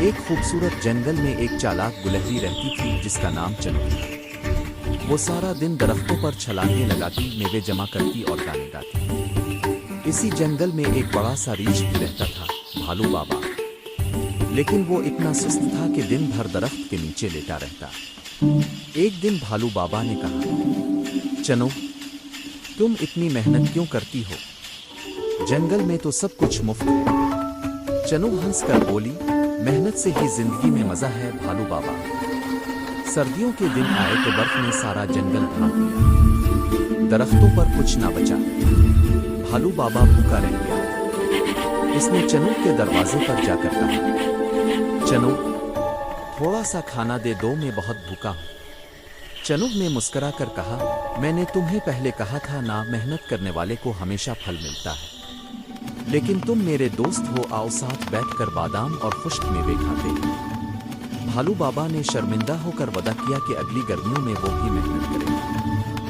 ایک خوبصورت جنگل میں ایک چالاک گلہری رہتی تھی جس کا نام چنو تھا۔ وہ سارا دن درختوں پر چھلانگیں لگاتی، میوے جمع کرتی اور گانے گاتی۔ اسی جنگل میں ایک بڑا سا ریچھ بھی رہتا تھا، بھالو بابا۔ لیکن وہ اتنا سست تھا کہ دن بھر درخت کے نیچے لیٹا رہتا۔ ایک دن بھالو بابا نے کہا، چنو، تم اتنی محنت کیوں کرتی ہو؟ جنگل میں تو سب کچھ مفت ہے۔ چنو ہنس کر بولی، محنت سے ہی زندگی میں مزہ ہے بھالو بابا۔ سردیوں کے دن آئے تو برف نے سارا جنگل ڈھانپ لیا، درختوں پر کچھ نہ بچا۔ بھالو بابا بھوکا رہ گیا۔ اس نے چنو کے دروازے پر جا کر کہا، چنو، تھوڑا سا کھانا دے دو، میں بہت بھوکا ہوں۔ چنو نے مسکرا کر کہا، میں نے تمہیں پہلے کہا تھا نا، محنت کرنے والے کو ہمیشہ پھل ملتا ہے۔ لیکن تم میرے دوست ہو، آؤ ساتھ بیٹھ کر بادام اور خشک میوے کھاتے ہیں۔ بھالو بابا نے شرمندہ ہو کر وعدہ کیا کہ اگلی گرمیوں میں وہ بھی محنت کرے گا۔